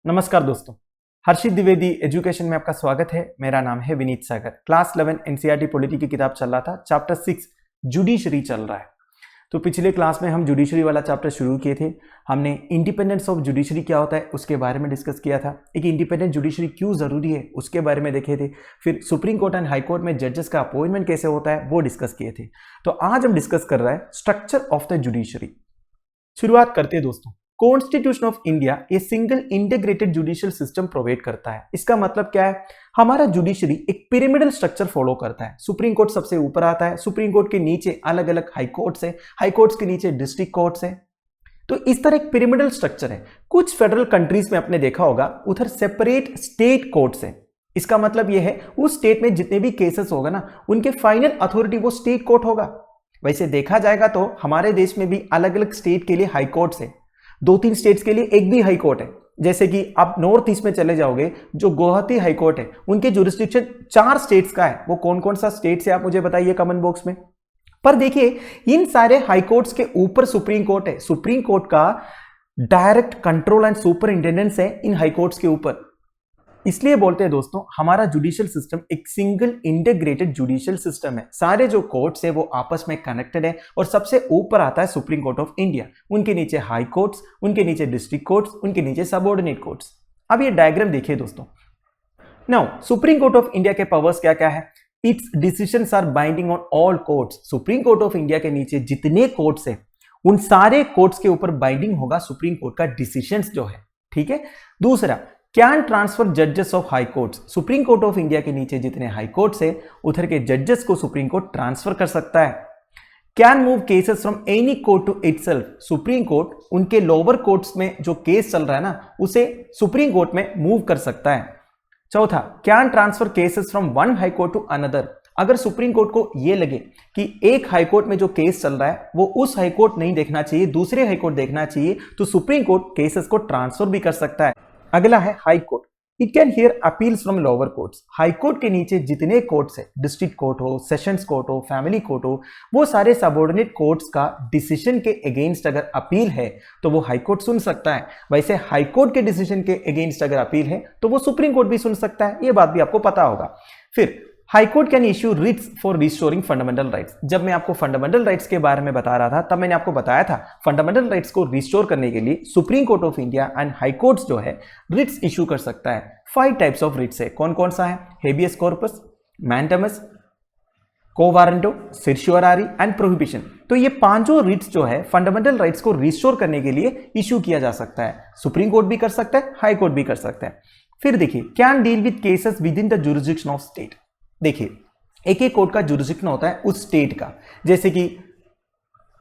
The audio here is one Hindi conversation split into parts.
नमस्कार दोस्तों, हर्षित द्विवेदी एजुकेशन में आपका स्वागत है। मेरा नाम है विनीत सागर। क्लास 11 एनसीईआरटी पॉलिटी की किताब चल रहा था। चैप्टर 6 जुडिशरी चल रहा है। तो पिछले क्लास में हम जुडिशरी वाला चैप्टर शुरू किए थे। हमने इंडिपेंडेंस ऑफ जुडिशरी क्या होता है उसके बारे में डिस्कस किया था। एक इंडिपेंडेंट जुडिशरी क्यों जरूरी है उसके बारे में देखे थे। फिर supreme court and high court में जजेस का अपॉइंटमेंट कैसे होता है वो डिस्कस किए थे। तो आज हम डिस्कस कर रहे हैं स्ट्रक्चर ऑफ द जुडिशरी। शुरुआत करते हैं दोस्तों। कॉन्स्टिट्यूशन ऑफ इंडिया ये single integrated judicial system provide करता है। इसका मतलब क्या है, हमारा जुडिशरी एक पिरामिडल स्ट्रक्चर फॉलो करता है। सुप्रीम कोर्ट सबसे ऊपर आता है, सुप्रीम कोर्ट के नीचे अलग अलग हाई कोर्ट्स है, हाई कोर्ट्स के नीचे डिस्ट्रिक्ट कोर्ट्स है। तो इस तरह एक पिरामिडल स्ट्रक्चर है। कुछ फेडरल कंट्रीज में आपने देखा होगा उधर सेपरेट स्टेट कोर्ट्स है। इसका मतलब यह है उस स्टेट में जितने भी केसेस होगा ना उनके फाइनल अथॉरिटी वो स्टेट कोर्ट होगा। वैसे देखा जाएगा तो हमारे देश में भी अलग अलग स्टेट के लिए हाई कोर्ट्स है। 2-3 स्टेट्स के लिए एक भी हाई कोर्ट है। जैसे कि आप नॉर्थ ईस्ट में चले जाओगे, जो गुवाहाटी हाई कोर्ट है उनके जुरिस्डिक्शन 4 स्टेट्स का है। वो कौन कौन सा स्टेट है आप मुझे बताइए कमेंट बॉक्स में। पर देखिए इन सारे हाई कोर्ट्स के ऊपर सुप्रीम कोर्ट है। सुप्रीम कोर्ट का डायरेक्ट कंट्रोल एंड सुपरिंटेंडेंस है इन हाई कोर्ट्स के ऊपर। इसलिए बोलते हैं दोस्तों हमारा जुडिशियल सिस्टम एक सिंगल इंटीग्रेटेड जुडिशियल सिस्टम है। सारे जो कोर्ट्स है वो आपस में कनेक्टेड है और सबसे ऊपर आता है सुप्रीम कोर्ट ऑफ इंडिया। उनके नीचे हाई कोर्ट्स, उनके नीचे डिस्ट्रिक्ट कोर्ट्स, उनके नीचे सबऑर्डिनेट कोर्ट्स। अब ये डायग्राम देखिए दोस्तों। Now supreme court of India के पावर्स क्या क्या है। Its decisions are binding on all courts. Supreme court of India के नीचे जितने कोर्ट्स है उन सारे कोर्ट्स के ऊपर बाइंडिंग होगा सुप्रीम कोर्ट का डिसीजंस जो है। ठीक है। दूसरा, कैन ट्रांसफर जजेस of high courts. Supreme court of India के नीचे जितने हाई कोर्ट्स है उधर के जजेस को सुप्रीम कोर्ट ट्रांसफर कर सकता है। Can move cases from any court to itself. Supreme court उनके लोअर कोर्ट्स में जो केस चल रहा है ना उसे सुप्रीम कोर्ट में मूव कर सकता है। चौथा, can transfer cases from one high court to another. अगर सुप्रीम कोर्ट को यह लगे कि एक हाई कोर्ट में जो केस चल रहा है वो उस हाई कोर्ट नहीं देखना चाहिए, दूसरे हाई कोर्ट देखना चाहिए, तो सुप्रीम कोर्ट केसेस को ट्रांसफर भी कर सकता है। अगला है high court. It can hear appeals from lower courts. High court के नीचे जितने कोर्ट्स है, डिस्ट्रिक्ट कोर्ट हो, सेशंस कोर्ट हो, फैमिली कोर्ट हो, वो सारे सबऑर्डिनेट कोर्ट्स का डिसीजन के अगेंस्ट अगर अपील है तो वो हाई कोर्ट सुन सकता है। वैसे हाई कोर्ट के डिसीजन के अगेंस्ट अगर अपील है तो वो सुप्रीम कोर्ट भी सुन सकता है। ये बात भी आपको पता होगा। फिर high court can issue Ritz for restoring fundamental rights. जब मैं आपको फंडामेंटल राइट्स के बारे में बता रहा था तब मैंने आपको बताया था फंडामेंटल राइट्स को रिस्टोर करने के लिए supreme court of India and high courts जो है रिट्स इश्यू कर सकता है। 5 टाइप्स ऑफ रिट्स है। कौन कौन सा है? Habeas corpus, mandamus, quo warranto, certiorari and prohibition. तो ये 5 रिट्स जो है फंडामेंटल राइट्स को रिस्टोर करने के लिए इश्यू किया जा सकता है। सुप्रीम कोर्ट भी कर सकता है, हाई कोर्ट भी कर सकता है। फिर देखिए, can deal with cases with in the jurisdiction of state. देखिए एक एक कोर्ट का जुरिस्डिक्शन होता है उस स्टेट का। जैसे कि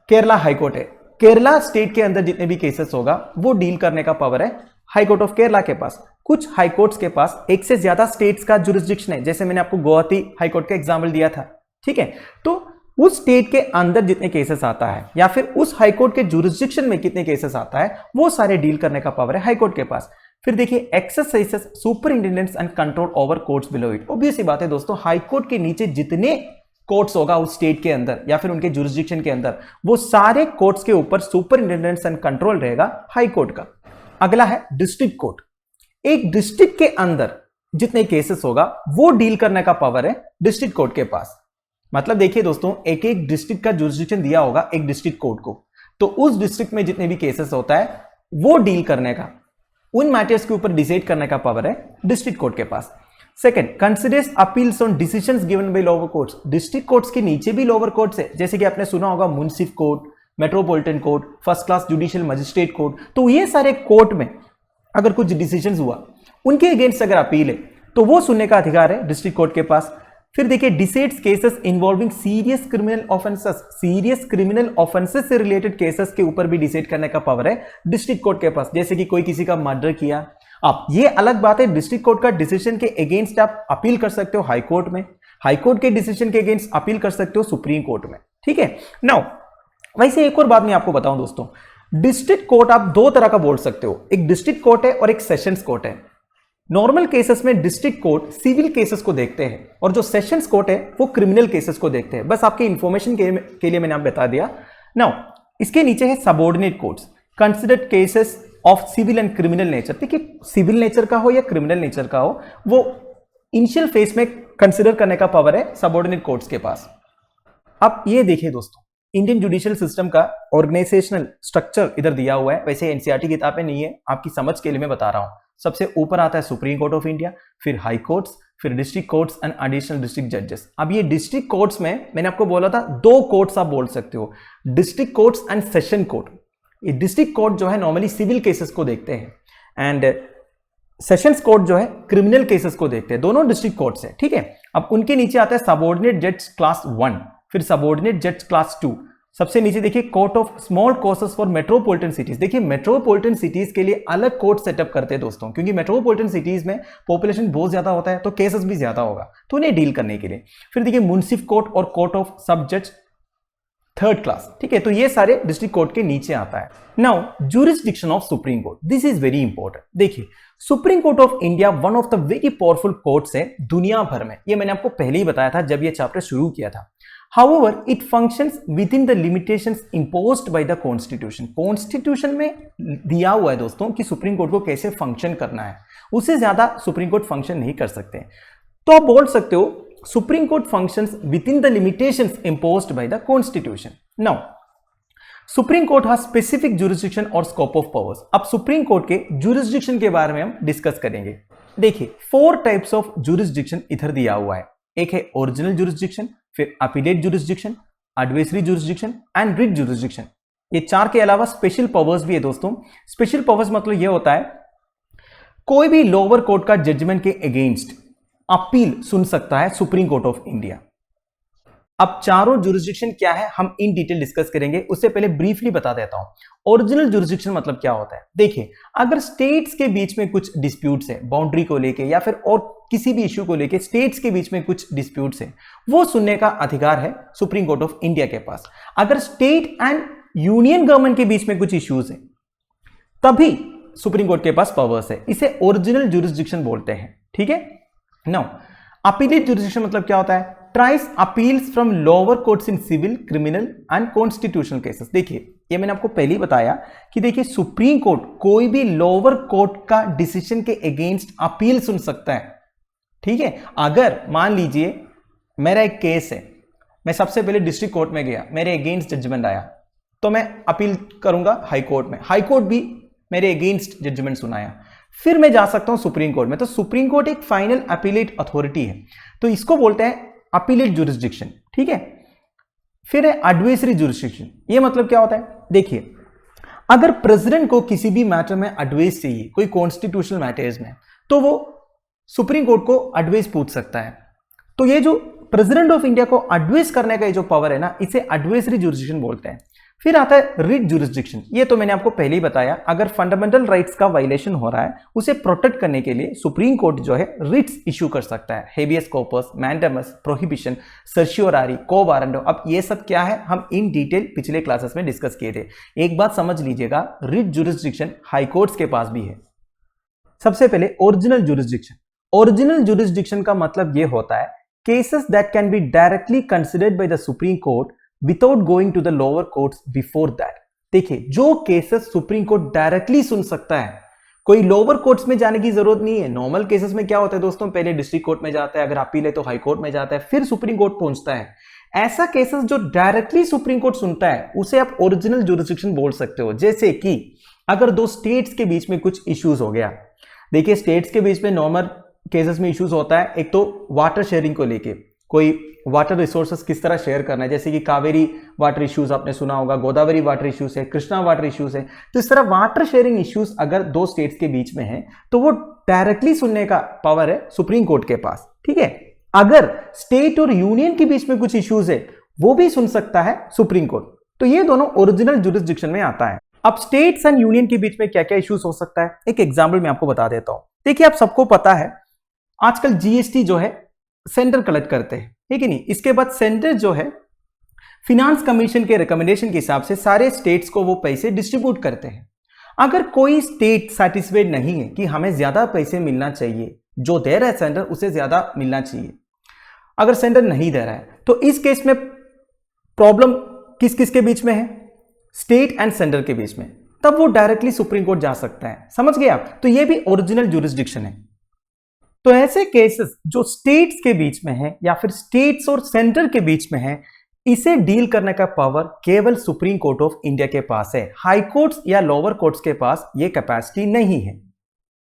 केरला हाई कोर्ट है, केरला स्टेट के अंदर जितने भी केसेस होगा वो डील करने का पावर है हाई कोर्ट ऑफ केरला के पास। कुछ हाई कोर्ट्स के पास एक से ज्यादा स्टेट्स का जुरिस्डिक्शन है। जैसे मैंने आपको गुवाहाटी हाई कोर्ट का एग्जाम्पल दिया था। ठीक है। तो उस स्टेट के अंदर जितने केसेस आता है या फिर उस हाई कोर्ट के जुरिस्डिक्शन में कितने केसेस आता है वो सारे डील करने का पावर है हाई कोर्ट के पास। फिर देखिए, exercises superintendence and control over courts below it. Obvious सी बात है दोस्तों, हाई कोर्ट के नीचे जितने कोर्ट्स होगा उस स्टेट के अंदर या फिर उनके जुरिस्डिक्शन के अंदर वो सारे कोर्ट्स के ऊपर सुपरिंटेंडेंस एंड कंट्रोल रहेगा हाई कोर्ट का। अगला है डिस्ट्रिक्ट कोर्ट। एक डिस्ट्रिक्ट के अंदर जितने केसेस होगा वो डील करने का पावर है डिस्ट्रिक्ट कोर्ट के पास। मतलब देखिए दोस्तों, एक एक डिस्ट्रिक्ट का जुरिस्डिक्शन दिया होगा एक डिस्ट्रिक्ट कोर्ट को, तो उस डिस्ट्रिक्ट में जितने भी केसेस होता है वो डील करने का, उन मैटर्स के ऊपर डिसाइड करने का पावर है डिस्ट्रिक्ट कोर्ट के पास। Second, considers appeals on decisions given by lower courts. District courts के नीचे भी लोअर कोर्ट्स है। जैसे कि आपने सुना होगा munsif court, metropolitan court, first class judicial magistrate court. तो ये सारे कोर्ट में अगर कुछ डिसीजंस हुआ उनके अगेंस्ट अगर अपील है तो वो सुनने का अधिकार है डिस्ट्रिक्ट कोर्ट के पास। फिर देखिए, decides cases involving serious criminal offences. Serious criminal offences से रिलेटेड केसेस के ऊपर भी डिसाइड करने का पावर है डिस्ट्रिक्ट कोर्ट के पास। जैसे कि कोई किसी का मर्डर किया, अब ये अलग बात है, डिस्ट्रिक्ट कोर्ट का डिसीजन के अगेंस्ट आप अपील कर सकते हो हाई कोर्ट में, हाई कोर्ट के डिसीजन के अगेंस्ट अपील कर सकते हो सुप्रीम कोर्ट में। ठीक है। नाउ वैसे एक और बात मैं आपको बताऊं दोस्तों, डिस्ट्रिक्ट कोर्ट आप 2 तरह का बोल सकते हो, एक डिस्ट्रिक्ट कोर्ट है और एक सेशंस कोर्ट है। नॉर्मल केसेस में डिस्ट्रिक्ट कोर्ट सिविल केसेस को देखते हैं और जो सेशंस कोर्ट है वो क्रिमिनल केसेस को देखते हैं। बस आपके इंफॉर्मेशन के लिए मैंने आप बता दिया। नाउ इसके नीचे है subordinate courts, considered cases of civil and criminal nature. देखिए सिविल नेचर का हो या क्रिमिनल नेचर का हो, वो इनिशियल फेज में कंसिडर करने का पावर है सबऑर्डिनेट कोर्ट्स के पास। अब ये देखिए दोस्तों, इंडियन जुडिशियल सिस्टम का ऑर्गेनाइजेशनल स्ट्रक्चर इधर दिया हुआ है, वैसे एनसीईआरटी किताबें नहीं है, आपकी समझ के लिए मैं बता रहा हूं। सबसे ऊपर आता है सुप्रीम कोर्ट ऑफ इंडिया, फिर हाई कोर्ट्स, फिर district courts and additional district जजेस। अब ये डिस्ट्रिक्ट कोर्ट्स में मैंने आपको बोला था 2 कोर्ट्स आप बोल सकते हो, district courts and session court. ये डिस्ट्रिक्ट कोर्ट जो है नॉर्मली सिविल केसेस को देखते हैं एंड सेशंस कोर्ट जो है क्रिमिनल केसेस को देखते हैं, दोनों डिस्ट्रिक्ट कोर्ट्स है, ठीक है। अब उनके नीचे आता है सबऑर्डिनेट जज क्लास 1, फिर सबऑर्डिनेट जज क्लास 2, सबसे नीचे देखिए court of small causes for metropolitan cities. देखिए मेट्रोपॉलिटन सिटीज के लिए अलग कोर्ट सेटअप करते हैं दोस्तों, क्योंकि मेट्रोपॉलिटन सिटीज में पॉपुलेशन बहुत ज्यादा होता है तो केसेस भी ज्यादा होगा, तो उन्हें डील करने के लिए। फिर देखिए मुंसिफ कोर्ट और कोर्ट ऑफ सब जज 3rd क्लास, ठीक है। तो ये सारे डिस्ट्रिक्ट कोर्ट के नीचे आता है। Now jurisdiction of supreme court, this is very important. देखिए supreme court of India one of the very powerful courts है दुनिया भर में, ये मैंने आपको पहले ही बताया था जब ये चैप्टर शुरू किया था। However, it functions within the limitations imposed by the Constitution. Constitution में दिया हुआ है दोस्तों कि सुप्रीम कोर्ट को कैसे फंक्शन करना है, उससे ज्यादा सुप्रीम कोर्ट फंक्शन नहीं कर सकते। तो आप बोल सकते हो supreme court functions within the limitations imposed by the Constitution. Now, supreme court has specific jurisdiction और scope of powers. अब सुप्रीम कोर्ट के jurisdiction के बारे में हम डिस्कस करेंगे। देखिए 4 टाइप्स ऑफ jurisdiction इधर दिया हुआ है। एक है ओरिजिनल jurisdiction, फिर appellate jurisdiction, advisory jurisdiction and writ jurisdiction. ये 4 के अलावा स्पेशल पावर्स भी है दोस्तों। स्पेशल पावर्स मतलब ये होता है कोई भी लोअर कोर्ट का जजमेंट के अगेंस्ट अपील सुन सकता है सुप्रीम कोर्ट ऑफ इंडिया। अब चारों जुरिस्डिक्शन क्या है हम इन डिटेल डिस्कस करेंगे, उससे पहले ब्रीफली बता देता हूं ओरिजिनल जुरिस्डिक्शन मतलब क्या होता है। देखिए अगर स्टेट्स के बीच में कुछ डिस्प्यूट्स है बाउंड्री को लेके या फिर और किसी भी इश्यू को लेके स्टेट्स के बीच में कुछ डिस्प्यूट्स है, वो सुनने का अधिकार है सुप्रीम कोर्ट ऑफ इंडिया के पास। अगर स्टेट एंड यूनियन गवर्नमेंट के बीच में कुछ इश्यूज है तभी सुप्रीम कोर्ट के पास पावर्स है, इसे ओरिजिनल जुरिस्डिक्शन बोलते हैं, ठीक है। नाउ अपीलेट जुरिस्डिक्शन मतलब क्या होता है, tries appeals from lower courts in civil, criminal and constitutional cases. देखिए ये मैंने आपको पहले ही बताया कि देखिए सुप्रीम कोर्ट कोई भी लोअर कोर्ट का डिसीजन के अगेंस्ट अपील सुन सकता है, ठीक है। अगर मान लीजिए मेरा एक केस है, मैं सबसे पहले डिस्ट्रिक्ट कोर्ट में गया, मेरे अगेंस्ट जजमेंट आया, तो मैं अपील करूंगा हाई कोर्ट में, हाई कोर्ट भी मेरे अगेंस्ट जजमेंट सुनाया, फिर मैं जा सकता हूं सुप्रीम कोर्ट में। तो सुप्रीम कोर्ट एक फाइनल अपीलेट अथॉरिटी है, तो इसको बोलते हैं अपीलेट जुरिस्डिक्शन, ठीक है। फिर है एडवाइजरी जुरिस्डिक्शन, ये मतलब क्या होता है, देखिए अगर प्रेसिडेंट को किसी भी मैटर में एडवाइस चाहिए, कोई कॉन्स्टिट्यूशनल मैटर्स में, तो वो सुप्रीम कोर्ट को एडवाइस पूछ सकता है। तो ये जो प्रेसिडेंट ऑफ इंडिया को एडवाइस करने का ये जो पावर है ना, इसे एडवाइजरी जुरिस्डिक्शन बोलते हैं। फिर आता है रिट जुरिस्डिक्शन, ये तो मैंने आपको पहले ही बताया, अगर फंडामेंटल राइट्स का वायलेशन हो रहा है उसे प्रोटेक्ट करने के लिए सुप्रीम कोर्ट जो है रिट्स इश्यू कर सकता है, habeas corpus, mandamus, prohibition, certiorari, quo warranto. अब ये सब क्या है हम इन डिटेल पिछले क्लासेस में डिस्कस किए थे। एक बात समझ लीजिएगा, रिट जुरिस्डिक्शन हाई कोर्ट्स के पास भी है। सबसे पहले ओरिजिनल जुरिस्डिक्शन, ओरिजिनल जुरिस्डिक्शन का मतलब यह होता है cases that can be directly considered by the supreme court without going to the lower courts before that. देखिए जो केसेस सुप्रीम कोर्ट डायरेक्टली सुन सकता है, कोई लोअर कोर्ट्स में जाने की जरूरत नहीं है। नॉर्मल केसेस में क्या होता है दोस्तों, पहले डिस्ट्रिक्ट कोर्ट में जाता है, अगर अपील है तो हाई कोर्ट में जाता है, फिर सुप्रीम कोर्ट पहुंचता है। ऐसा केसेस जो डायरेक्टली सुप्रीम कोर्ट सुनता है उसे आप ओरिजिनल जुरिस्डिक्शन बोल सकते हो। जैसे कि अगर 2 स्टेट्स के बीच में कुछ इश्यूज हो गया, देखिए स्टेट्स के बीच में नॉर्मल केसेस में इश्यूज होता है, एक तो वाटर शेयरिंग को लेके, कोई वाटर रिसोर्सेस किस तरह शेयर करना है, जैसे कि कावेरी वाटर इश्यूज आपने सुना होगा, गोदावरी वाटर इश्यूज है, कृष्णा वाटर इश्यूज है। तो इस तरह वाटर शेयरिंग इश्यूज अगर 2 स्टेट्स के बीच में है तो वो डायरेक्टली सुनने का पावर है सुप्रीम कोर्ट के पास, ठीक है। अगर स्टेट और यूनियन के बीच में कुछ इश्यूज है वो भी सुन सकता है सुप्रीम कोर्ट। तो ये दोनों ओरिजिनल जुरिस्डिक्शन में आता है। अब स्टेट्स एंड यूनियन के बीच में क्या क्या इश्यूज हो सकता है, एक एग्जाम्पल मैं आपको बता देता हूं। देखिए आप सबको पता है आजकल जीएसटी जो है सेंटर कलेक्ट करते हैं, ठीक है नहीं। इसके बाद सेंटर जो है फिनांस कमीशन के रिकमेंडेशन के हिसाब से सारे स्टेट्स को वो पैसे डिस्ट्रीब्यूट करते हैं। अगर कोई स्टेट सेटिस्फाइड नहीं है कि हमें ज्यादा पैसे मिलना चाहिए, जो दे रहा है सेंटर उसे ज्यादा मिलना चाहिए, अगर सेंटर नहीं दे रहा है, तो इस केस में प्रॉब्लम किस किस के बीच में है, स्टेट एंड सेंटर के बीच में। तब वो डायरेक्टली सुप्रीम कोर्ट जा सकता है। समझ गए आप? तो ये भी ओरिजिनल ज्यूरिसडिक्शन है। तो ऐसे केसेस जो स्टेट्स के बीच में है या फिर स्टेट्स और सेंटर के बीच में है, इसे डील करने का पावर केवल सुप्रीम कोर्ट ऑफ इंडिया के पास है। हाई कोर्ट्स या लोअर कोर्ट्स के पास ये कैपेसिटी नहीं है।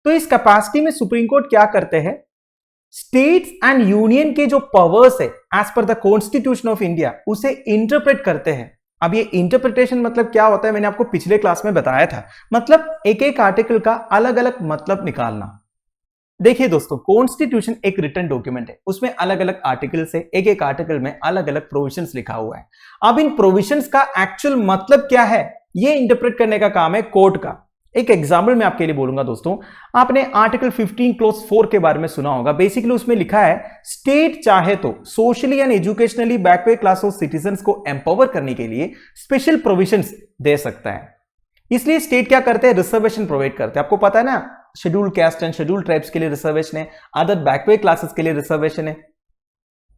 तो इस कैपेसिटी में सुप्रीम कोर्ट क्या करते हैं, स्टेट्स एंड यूनियन के जो पावर्स है as per the constitution of India उसे इंटरप्रेट करते हैं। अब ये इंटरप्रिटेशन मतलब क्या होता है, मैंने आपको पिछले क्लास में बताया था। मतलब एक एक आर्टिकल का अलग अलग मतलब निकालना। देखिए दोस्तों, कॉन्स्टिट्यूशन एक रिटन डॉक्यूमेंट है, उसमें अलग अलग आर्टिकल से एक एक आर्टिकल में अलग अलग प्रोविजंस लिखा हुआ है। अब इन प्रोविजंस का एक्चुअल मतलब क्या है, ये इंटरप्रेट करने का काम है कोर्ट का। एक एग्जाम्पल मैं आपके लिए बोलूंगा दोस्तों, आपने आर्टिकल 15 क्लॉज 4 के बारे में सुना होगा। बेसिकली उसमें लिखा है, स्टेट चाहे तो socially and educationally backward class of citizens को एम्पावर करने के लिए स्पेशल प्रोविजंस दे सकता है। इसलिए स्टेट क्या करते हैं, रिजर्वेशन प्रोवाइड करते हैं। आपको पता है ना, schedule caste and schedule tribes के लिए रिजर्वेशन है, अदर बैकवर्ड क्लासेस के लिए रिजर्वेशन है।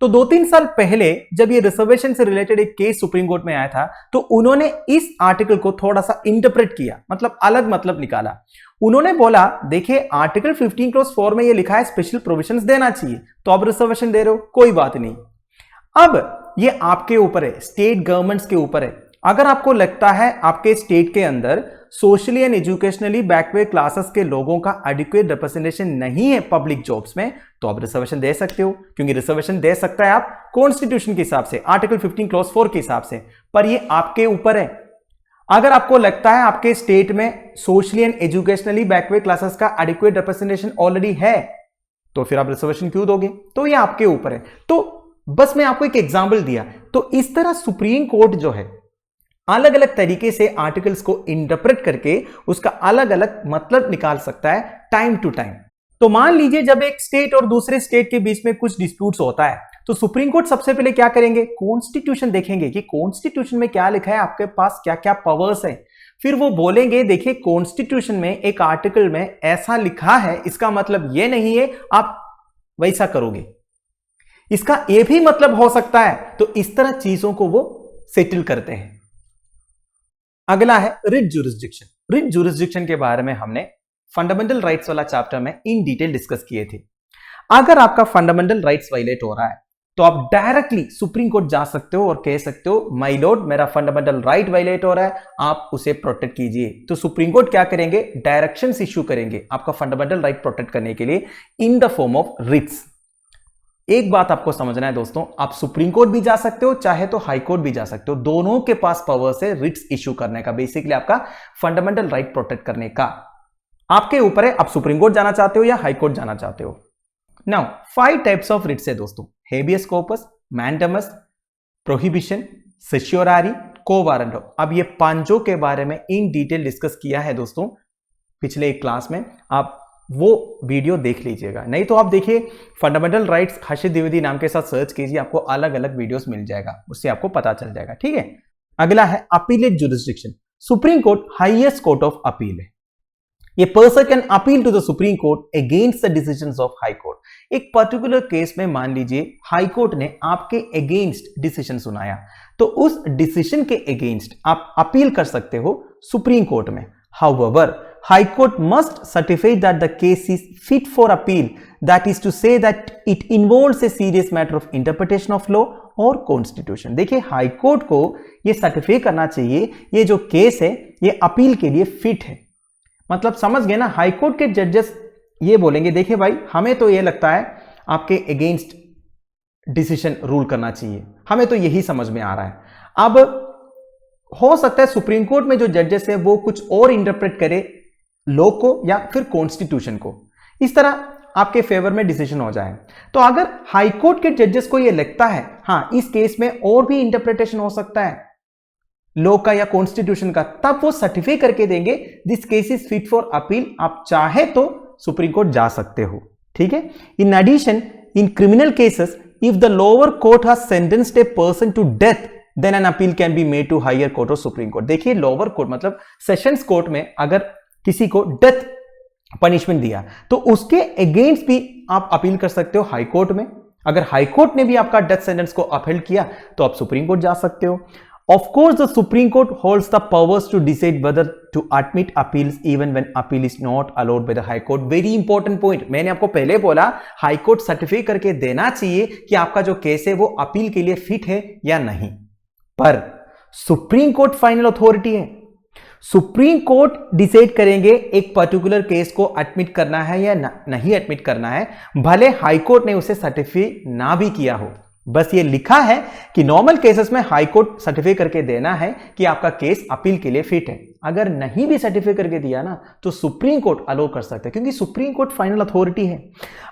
तो 2-3 साल पहले जब ये रिजर्वेशन से रिलेटेड एक केस सुप्रीम कोर्ट में आया था, तो उन्होंने इस आर्टिकल को थोड़ा सा इंटरप्रेट किया, मतलब अलग मतलब निकाला। उन्होंने बोला, देखिए आर्टिकल 15 क्लॉज 4 में ये लिखा है स्पेशल प्रोविजंस देना चाहिए, तो आप रिजर्वेशन दे रहे हो, कोई बात नहीं। अब ये आपके ऊपर है, स्टेट गवर्नमेंट्स के ऊपर है। अगर आपको लगता है आपके स्टेट के अंदर socially and educationally backward classes के लोगों का एडिक्वेट रिप्रेजेंटेशन नहीं है पब्लिक जॉब्स में, तो आप रिजर्वेशन दे सकते हो, क्योंकि रिजर्वेशन दे सकता है आप कॉन्स्टिट्यूशन के हिसाब से, आर्टिकल 15 क्लॉज 4 के हिसाब से। पर ये आपके ऊपर है। अगर आपको लगता है आपके स्टेट में socially and educationally backward classes का एडिक्वेट रिप्रेजेंटेशन ऑलरेडी है, तो फिर आप रिजर्वेशन क्यों दोगे? तो ये आपके ऊपर है। तो बस मैं आपको एक एग्जाम्पल दिया। तो इस तरह सुप्रीम कोर्ट जो है अलग अलग तरीके से आर्टिकल्स को इंटरप्रेट करके उसका अलग अलग मतलब निकाल सकता है टाइम टू टाइम। तो मान लीजिए जब एक स्टेट और दूसरे स्टेट के बीच में कुछ डिस्प्यूट्स होता है, तो सुप्रीम कोर्ट सबसे पहले क्या करेंगे, कॉन्स्टिट्यूशन देखेंगे कि कॉन्स्टिट्यूशन में क्या लिखा है, आपके पास क्या क्या पावर्स है। फिर वो बोलेंगे, देखिए कॉन्स्टिट्यूशन में एक आर्टिकल में ऐसा लिखा है, इसका मतलब ये नहीं है आप वैसा करोगे, इसका ये भी मतलब हो सकता है। तो इस तरह चीजों को वो सेटल करते हैं। अगला है रिट ज्यूरिसडिक्शन। रिट ज्यूरिसडिक्शन के बारे में हमने फंडामेंटल राइट्स वाला चैप्टर में इन डिटेल डिस्कस किए थे। अगर आपका फंडामेंटल राइट्स वायलेट हो रहा है, तो आप डायरेक्टली सुप्रीम कोर्ट जा सकते हो और कह सकते हो, माय लॉर्ड मेरा फंडामेंटल राइट वायलेट हो रहा है, आप उसे प्रोटेक्ट कीजिए। तो सुप्रीम कोर्ट क्या करेंगे, डायरेक्शंस इश्यू करेंगे आपका फंडामेंटल राइट प्रोटेक्ट करने के लिए in the form of writs. एक बात आपको समझना है दोस्तों, आप सुप्रीम कोर्ट भी जा सकते हो, चाहे तो हाई कोर्ट भी जा सकते हो, दोनों के पास पावर्स है रिट्स इश्यू करने का, बेसिकली आपका फंडामेंटल राइट प्रोटेक्ट करने का। आपके ऊपर है, आप सुप्रीम कोर्ट जाना चाहते हो या हाई कोर्ट जाना चाहते हो। नाउ 5 टाइप्स ऑफ रिट्स है दोस्तों, habeas corpus, mandamus, prohibition, certiorari, quo warranto. अब ये पांचों के बारे में इन डिटेल डिस्कस किया है दोस्तों पिछले एक क्लास में, आप वो वीडियो देख लीजिएगा। नहीं तो आप देखिए फंडामेंटल राइट्स हर्षित द्विवेदी नाम के साथ सर्च कीजिए, आपको अलग अलग वीडियोस मिल जाएगा, उससे आपको पता चल जाएगा। ठीक है, अगला है appellate jurisdiction. Supreme court highest court of appeal है। ये person can appeal to the supreme court against the decisions of high court. एक पर्टिकुलर केस में मान लीजिए हाई कोर्ट ने आपके अगेंस्ट डिसीजन सुनाया, तो उस डिसीजन के अगेंस्ट आप अपील कर सकते हो सुप्रीम कोर्ट में। However High Court must certify that the case is fit for appeal, that is to say that it involves a serious matter of interpretation of law और constitution। देखिए हाई कोर्ट को ये सर्टिफाई करना चाहिए ये जो केस है ये अपील के लिए फिट है। मतलब समझ गए ना, हाई कोर्ट के जजेस ये बोलेंगे, देखिए भाई हमें तो ये लगता है आपके अगेंस्ट डिसीजन रूल करना चाहिए, हमें तो यही समझ में आ रहा है। अब हो सकता है सुप्रीम कोर्ट में जो जजेस है वो कुछ और इंटरप्रेट करे लॉ को या फिर कॉन्स्टिट्यूशन को, इस तरह आपके फेवर में डिसीजन हो जाए। तो अगर हाई कोर्ट के जजेस को यह लगता है हाँ इस केस में और भी इंटरप्रिटेशन हो सकता है लॉ का या कॉन्स्टिट्यूशन का, तब वो सर्टिफाई करके देंगे this case is fit for appeal, आप चाहे तो सुप्रीम कोर्ट जा सकते हो। ठीक है, in addition in criminal cases if the lower court has sentenced a person to death then an appeal can be made to higher court और सुप्रीम कोर्ट। देखिए लोअर कोर्ट मतलब सेशंस कोर्ट में अगर किसी को डेथ पनिशमेंट दिया तो उसके अगेंस्ट भी आप अपील कर सकते हो हाई कोर्ट में। अगर हाई कोर्ट ने भी आपका डेथ सेंटेंस को अपहेल्ड किया तो आप सुप्रीम कोर्ट जा सकते हो। Of course, the Supreme Court holds the powers to decide whether to admit appeals even when appeal is not allowed by the High Court. Very important point. मैंने आपको पहले बोला हाई कोर्ट सर्टिफाई करके देना चाहिए कि आपका जो केस है वो अपील के लिए फिट है या नहीं, पर सुप्रीम कोर्ट फाइनल अथॉरिटी है। सुप्रीम कोर्ट डिसाइड करेंगे एक पर्टिकुलर केस को एडमिट करना है या नहीं एडमिट करना है, भले हाई कोर्ट ने उसे सर्टिफाई ना भी किया हो। बस ये लिखा है कि नॉर्मल केसेस में हाई कोर्ट सर्टिफाई करके देना है कि आपका केस अपील के लिए फिट है। अगर नहीं भी सर्टिफाई करके दिया ना तो सुप्रीम कोर्ट अलो कर सकता है, क्योंकि सुप्रीम कोर्ट फाइनल अथॉरिटी है।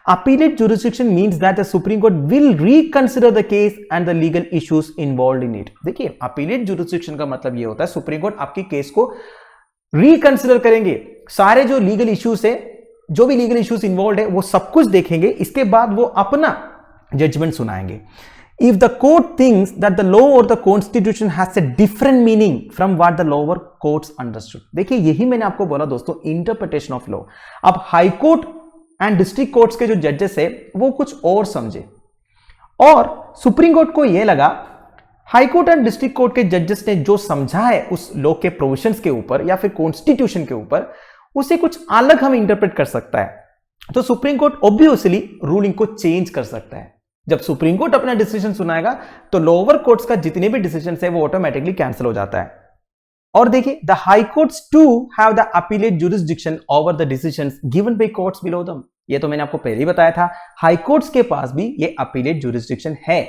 Appellate jurisdiction means that the supreme court will reconsider the case and the legal issues involved in it. देखिए, अपीलेट जुरिसडिक्शन का मतलब ये होता है सुप्रीम कोर्ट आपकी केस को रिकंसिडर करेंगे, सारे जो लीगल इश्यूज है, जो भी लीगल इश्यूज इन्वॉल्व है वो सब कुछ देखेंगे, इसके बाद वो अपना जजमेंट सुनाएंगे। If the court thinks that the law or the constitution has a different meaning from what the lower courts understood, देखिए यही मैंने आपको बोला दोस्तों, इंटरप्रिटेशन ऑफ लॉ। अब high court and district courts के जो जजेस है वो कुछ और समझे, और सुप्रीम कोर्ट को यह लगा high court and district court के जजेस ने जो समझा है उस लॉ के प्रोविजंस के ऊपर या फिर कॉन्स्टिट्यूशन के ऊपर, उसे कुछ अलग हम इंटरप्रेट कर सकता है। तो सुप्रीम कोर्ट ऑब्वियसली रूलिंग को चेंज कर सकता है। जब सुप्रीम कोर्ट अपना डिसीजन सुनाएगा तो लोअर कोर्ट्स का जितने भी डिसीजन है वो ऑटोमेटिकली कैंसिल हो जाता है। और देखिए, the high courts to have the appellate jurisdiction over the decisions given by courts below them. ये तो मैंने आपको पहले ही बताया था, हाई कोर्ट्स के पास भी ये अपीलेट जुरिसडिक्शन है।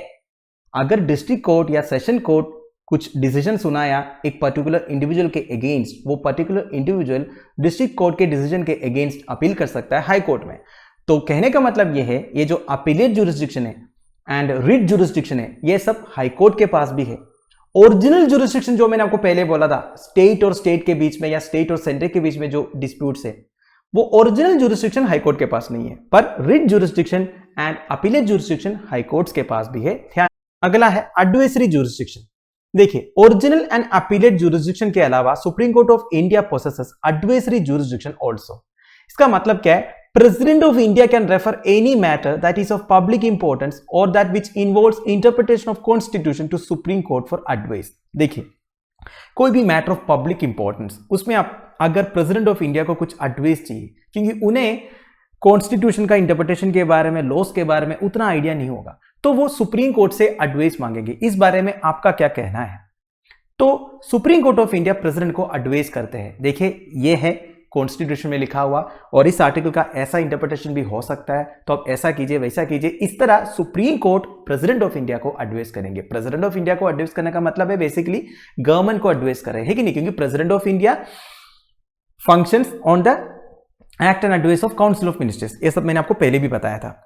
अगर डिस्ट्रिक्ट कोर्ट या सेशन कोर्ट कुछ डिसीजन सुनाया एक पर्टिकुलर इंडिविजुअल के अगेंस्ट, वो पर्टिकुलर इंडिविजुअल डिस्ट्रिक्ट कोर्ट के डिसीजन के अगेंस्ट अपील कर सकता है हाई कोर्ट में। तो कहने का मतलब ये है, ये जो अपीलेट जुरिसडिक्शन है एंड रिट जुरिसडिक्शन है, ये सब हाई कोर्ट के पास भी है। ओरिजिनल जुरिसडिक्शन जो मैंने आपको पहले बोला था, स्टेट और स्टेट के बीच में या स्टेट और सेंटर के बीच में जो डिस्प्यूट्स है, वो ओरिजिनल जुरिसडिक्शन हाई कोर्ट के पास नहीं है, पर writ jurisdiction and appellate jurisdiction high courts के पास भी है। अगला है एडवाइजरी जुरिसडिक्शन। देखिए, ओरिजिनल एंड अपीलेट जुरिसडिक्शन के अलावा supreme court of India possesses advisory jurisdiction also. इसका मतलब क्या है? President of India can refer any matter that is of public importance or that which involves interpretation of constitution to Supreme Court for advice। देखिए, कोई भी मैटर ऑफ पब्लिक इंपॉर्टेंस, उसमें आप अगर प्रेसिडेंट ऑफ इंडिया को कुछ एडवाइस चाहिए, क्योंकि उन्हें कॉन्स्टिट्यूशन का इंटरप्रिटेशन के बारे में, लॉस के बारे में उतना आइडिया नहीं होगा, तो वो सुप्रीम कोर्ट से एडवाइस मांगेंगे, इस बारे में आपका क्या कहना है। तो supreme court of India president को एडवाइस करते हैं। देखिए, ये है कॉन्स्टिट्यूशन में लिखा हुआ, और इस आर्टिकल का ऐसा इंटरप्रिटेशन भी हो सकता है, तो आप ऐसा कीजिए, वैसा कीजिए। इस तरह supreme court president of India को एडवाइस करेंगे। प्रेसिडेंट ऑफ इंडिया को एडवाइस करने का मतलब है बेसिकली गवर्नमेंट को एडवाइस कर रहे हैं कि नहीं, क्योंकि president of India functions on the act and advice of council of ministers. ये सब मैंने आपको पहले भी बताया था।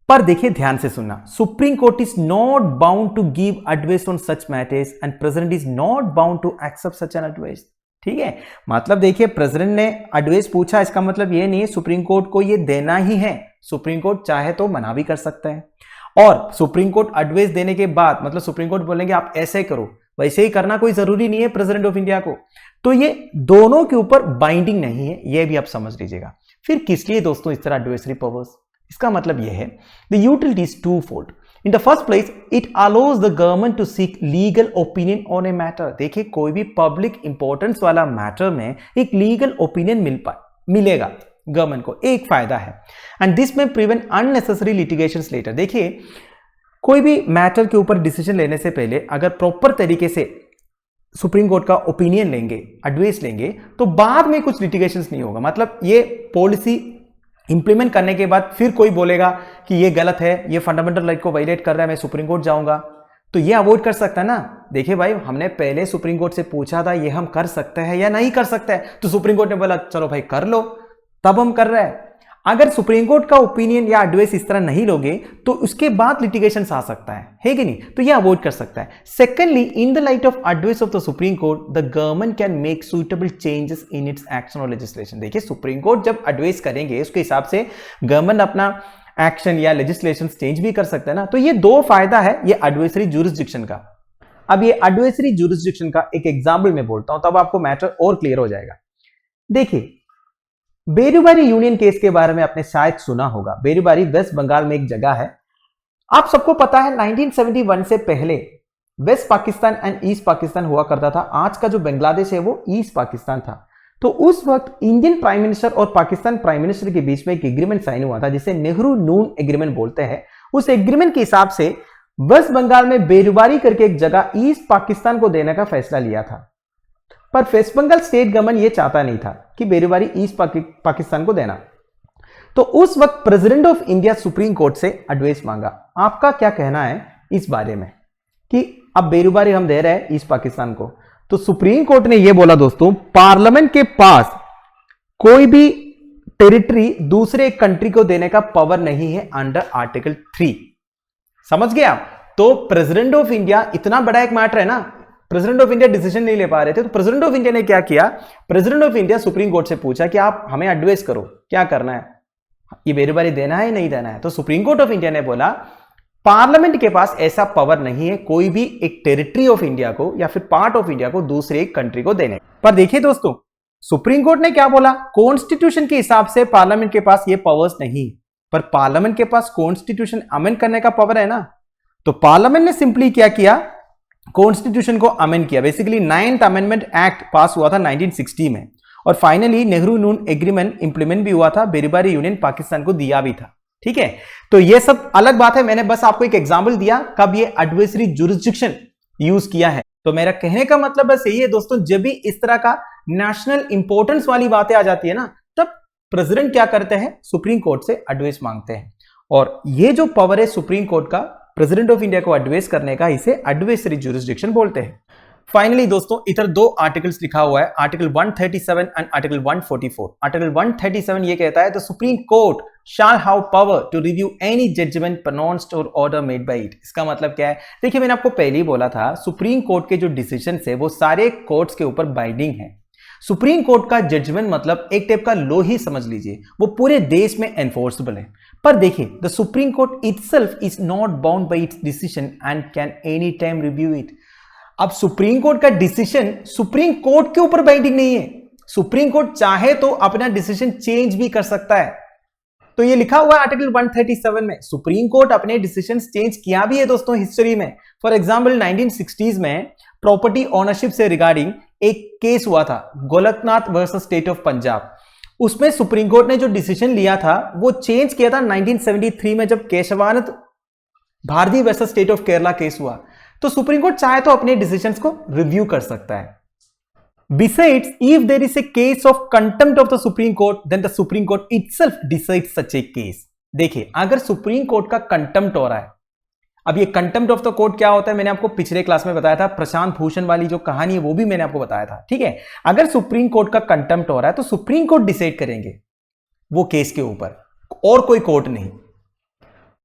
पर देखिए, ध्यान से सुनना, supreme court is not bound to give advice on such matters and president is not bound to accept such an advice. ठीक है, मतलब देखिए, प्रेसिडेंट ने एडवाइस पूछा, इसका मतलब ये नहीं है सुप्रीम कोर्ट को ये देना ही है। सुप्रीम कोर्ट चाहे तो मना भी कर सकता है, और सुप्रीम कोर्ट एडवाइस देने के बाद मतलब सुप्रीम कोर्ट बोलेंगे आप ऐसे करो, वैसे ही करना कोई जरूरी नहीं है प्रेसिडेंट ऑफ इंडिया को। तो ये दोनों के ऊपर बाइंडिंग नहीं है, ये भी आप समझ लीजिएगा। फिर किस लिए दोस्तों इस तरह एडवाइजरी पावर्स? इसका मतलब यह है, the utility is twofold. In the first place, it allows the government to seek legal opinion on a matter। देखिए, कोई भी पब्लिक इंपॉर्टेंस वाला मैटर में एक लीगल ओपिनियन मिलेगा गवर्नमेंट को, एक फायदा है। एंड दिस में प्रिवेंट अननेसेसरी लिटिगेशंस लेटर। देखिए, कोई भी मैटर के ऊपर डिसीजन लेने से पहले अगर प्रॉपर तरीके से सुप्रीम कोर्ट का ओपिनियन लेंगे, एडवाइस लेंगे, तो बाद में कुछ लिटिगेशंस नहीं होगा। मतलब ये पॉलिसी इंप्लीमेंट करने के बाद फिर कोई बोलेगा कि ये गलत है, ये फंडामेंटल राइट को वायलेट कर रहा है, मैं सुप्रीम कोर्ट जाऊंगा, तो ये अवॉइड कर सकता है ना। देखिए भाई, हमने पहले सुप्रीम कोर्ट से पूछा था ये हम कर सकते हैं या नहीं कर सकते हैं, तो सुप्रीम कोर्ट ने बोला चलो भाई कर लो, तब हम कर रहे हैं। अगर सुप्रीम कोर्ट का ओपिनियन या एडवाइस इस तरह नहीं लोगे तो उसके बाद लिटिगेशन आ सकता है कि नहीं, तो ये अवॉइड कर सकता है। Secondly, in the light of advice of the supreme court, the government can make suitable changes in its action और लेजिस्लेशन। देखिए, सुप्रीम कोर्ट जब एडवाइस करेंगे उसके हिसाब से गवर्नमेंट अपना एक्शन या लेजिस्लेशन चेंज भी कर सकता है ना। तो ये दो फायदा है ये एडवाइजरी जुरिसडिक्शन का। अब ये एडवाइजरी जुरिसडिक्शन का एक एग्जाम्पल मैं बोलता हूं, तब आपको मैटर और क्लियर हो जाएगा। देखिए, बेरुबारी यूनियन केस के बारे में आपने शायद सुना होगा। बेरुबारी वेस्ट बंगाल में एक जगह है। आप सबको पता है 1971 से पहले west Pakistan and east Pakistan हुआ करता था। आज का जो बांग्लादेश है वो ईस्ट पाकिस्तान था। तो उस वक्त इंडियन प्राइम मिनिस्टर और पाकिस्तान प्राइम मिनिस्टर के बीच में एक एग्रीमेंट साइन हुआ था जिसे नेहरू नून एग्रीमेंट बोलते हैं। उस एग्रीमेंट के हिसाब से वेस्ट बंगाल में बेरुबारी करके एक जगह ईस्ट पाकिस्तान को देने का फैसला लिया था, पर वेस्ट बंगाल स्टेट गवर्नमेंट यह चाहता नहीं था कि बेरुबारी ईस्ट पाकिस्तान को देना। तो उस वक्त president of India supreme court से एडवाइस मांगा। आपका क्या कहना है इस बारे में कि अब बेरुबारी हम दे रहे हैं ईस्ट पाकिस्तान को? तो सुप्रीम कोर्ट ने यह बोला दोस्तों, पार्लियामेंट के पास कोई भी टेरिटरी दूसरे कंट्री को देने का पावर नहीं है अंडर आर्टिकल 3। समझ गए आप? तो प्रेसिडेंट ऑफ इंडिया, इतना बड़ा एक मैटर है ना, प्रेसिडेंट ऑफ इंडिया डिसीजन नहीं ले पा रहे थे, तो प्रेसिडेंट ऑफ इंडिया ने क्या किया, president of India supreme court से पूछा कि आप हमें एडवाइस करो क्या करना है, ये बेरुबारी देना है नहीं देना है। तो सुप्रीम कोर्ट ऑफ इंडिया ने बोला पार्लियामेंट के पास ऐसा पावर नहीं है कोई भी एक टेरिटरी ऑफ इंडिया को या फिर पार्ट ऑफ इंडिया को दूसरे एक कंट्री को देने। पर देखिए दोस्तों, सुप्रीम कोर्ट ने क्या बोला, कॉन्स्टिट्यूशन के हिसाब से पार्लियामेंट के पास ये पावर्स नहीं, पर पार्लियामेंट के पास कॉन्स्टिट्यूशन अमेंड करने का पावर है ना। तो पार्लियामेंट ने सिंपली क्या किया, कॉन्स्टिट्यूशन को अमेंड किया। बेसिकली 9th अमेंडमेंट एक्ट पास हुआ था 1960 में, और फाइनली नेहरू नून एग्रीमेंट इंप्लीमेंट भी हुआ था, बेरुबारी यूनियन पाकिस्तान को दिया भी था। ठीक है, तो ये सब अलग बात है, मैंने बस आपको एक एग्जांपल दिया कब ये एडवाइजरी जुरिसडिक्शन यूज किया है। तो मेरा कहने का मतलब बस यही है दोस्तों, जब भी इस तरह का नेशनल इंपॉर्टेंस वाली बातें आ जाती है ना, तब प्रेसिडेंट क्या करते हैं, सुप्रीम कोर्ट से एडवाइस मांगते हैं। और ये जो पावर है सुप्रीम कोर्ट का प्रेसिडेंट ऑफ इंडिया को एडवाइस करने का, इसे एडवाइजरी जुरिसडिक्शन बोलते हैं। फाइनली दोस्तों, इधर दो आर्टिकल्स लिखा हुआ है, आर्टिकल 137 एंड आर्टिकल 144। आर्टिकल 137 ये कहता है the supreme court shall have power to review any judgment pronounced or order made by it। इसका मतलब क्या है, देखिए मैंने आपको पहले ही बोला था, सुप्रीम कोर्ट के जो डिसीजन है वो सारे कोर्ट्स के ऊपर बाइंडिंग है। सुप्रीम कोर्ट का जजमेंट मतलब एक टाइप का लॉ ही समझ लीजिए, वो पूरे देश में एनफोर्सेबल है। पर देखिए, the supreme court itself is not bound by it's decision and can any time review it. अब सुप्रीम कोर्ट का डिसीजन सुप्रीम कोर्ट के ऊपर बाइंडिंग नहीं है, सुप्रीम कोर्ट चाहे तो अपना डिसीजन चेंज भी कर सकता है। तो ये लिखा हुआ है आर्टिकल 137 में, सुप्रीम कोर्ट अपने डिसीजन चेंज किया भी है दोस्तों हिस्ट्री में। फॉर एग्जांपल 1960s में प्रॉपर्टी ओनरशिप से रिगार्डिंग एक केस हुआ था, Golaknath versus state of Punjab. उसमें सुप्रीम कोर्ट ने जो डिसीजन लिया था वो चेंज किया था 1973 में, जब Kesavananda Bharati versus state of Kerala case हुआ। तो सुप्रीम कोर्ट चाहे तो अपने डिसीजंस को रिव्यू कर सकता है। Besides, if there is a case of contempt of the Supreme Court, then the Supreme Court itself decides such a case। देखिए, अगर सुप्रीम कोर्ट का कंटेम्प्ट हो रहा है, अब ये कंटेम्प्ट ऑफ द कोर्ट क्या होता है मैंने आपको पिछले क्लास में बताया था, प्रशांत भूषण वाली जो कहानी है वो भी मैंने आपको बताया था। ठीक है, अगर सुप्रीम कोर्ट का कंटेम्प्ट हो रहा है तो सुप्रीम कोर्ट डिसाइड करेंगे वो केस के ऊपर, और कोई कोर्ट नहीं।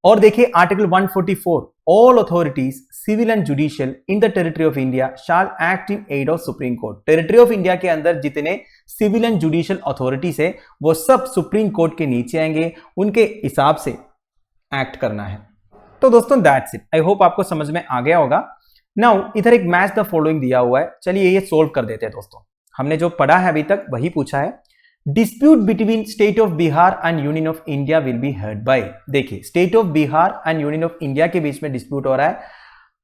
और देखिए article 144, all authorities civil and judicial in the territory of India shall act in aid of supreme court. Territory of India के अंदर जितने सिविल एंड जुडिशियल अथॉरिटीज है वो सब सुप्रीम कोर्ट के नीचे आएंगे, उनके हिसाब से एक्ट करना है। तो दोस्तों दैट्स इट, आई होप आपको समझ में आ गया होगा। नाउ इधर एक मैच द फॉलोइंग दिया हुआ है, चलिए ये सोल्व कर देते हैं दोस्तों। हमने जो पढ़ा है अभी तक वही पूछा है, dispute between state of Bihar and union of India will be heard by. देखिए, state of Bihar and union of India के बीच में डिस्प्यूट हो रहा है,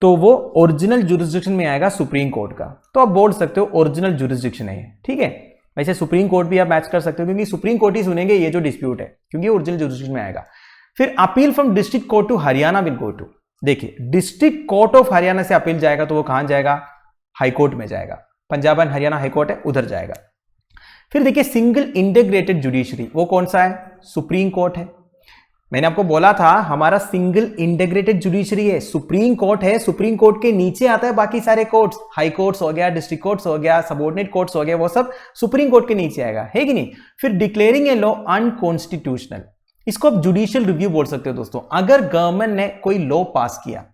तो वो ओरिजिनल जुरिसडिक्शन में आएगा सुप्रीम कोर्ट का। तो आप बोल सकते हो ओरिजिनल जुरिसडिक्शन है, ठीक है। वैसे सुप्रीम कोर्ट भी आप मैच कर सकते हो, क्योंकि सुप्रीम कोर्ट ही सुनेंगे ये जो डिस्प्यूट है, क्योंकि ओरिजिनल जुरिसडिक्शन में आएगा। फिर appeal from district court to Haryana will go to. देखिए, डिस्ट्रिक्ट कोर्ट ऑफ हरियाणा से अपील जाएगा तो वो कहां जाएगा, हाई कोर्ट में जाएगा, Punjab and Haryana high court है उधर जाएगा। फिर देखिए सिंगल इंटीग्रेटेड जुडिशरी, वो कौन सा है, सुप्रीम कोर्ट है। मैंने आपको बोला था हमारा सिंगल इंटीग्रेटेड जुडिशरी है, सुप्रीम कोर्ट है, सुप्रीम कोर्ट के नीचे आता है बाकी सारे कोर्ट्स, हाई कोर्ट्स हो गया, डिस्ट्रिक्ट कोर्ट्स हो गया, सबऑर्डिनेट कोर्ट्स हो गया, वो सब सुप्रीम कोर्ट के नीचे आएगा, है कि नहीं। फिर डिक्लेयरिंग ए लॉ अनकॉन्स्टिट्यूशनल, इसको आप जुडिशियल रिव्यू बोल सकते हो दोस्तों। अगर गवर्नमेंट ने कोई लॉ पास किया,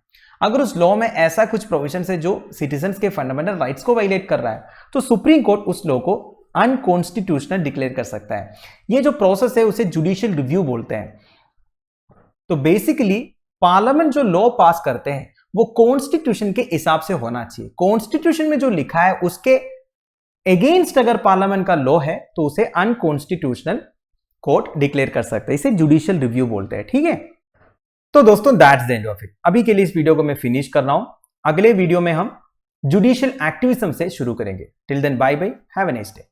अगर उस लॉ में ऐसा कुछ प्रोविजन है जो सिटीजन्स के फंडामेंटल राइट्स को वायलेट कर रहा है, तो सुप्रीम कोर्ट उस लॉ को अनकॉन्स्टिट्यूशनल डिक्लेयर कर सकता है। ये जो प्रोसेस है उसे जुडिशियल रिव्यू बोलते हैं। तो बेसिकली पार्लियामेंट जो लॉ पास करते हैं वो कॉन्स्टिट्यूशन के हिसाब से होना चाहिए। कॉन्स्टिट्यूशन में जो लिखा है उसके अगेंस्ट अगर पार्लियामेंट का लॉ है तो उसे अनकॉन्स्टिट्यूशनल कोर्ट डिक्लेयर कर सकते हैं, इसे जुडिशियल रिव्यू बोलते हैं, ठीक है। तो दोस्तों that's the end of it. अभी के लिए इस वीडियो को मैं फिनिश कर रहा हूं। अगले वीडियो में हम जुडिशियल एक्टिविज्म से शुरू करेंगे। Till then bye bye, have a nice day.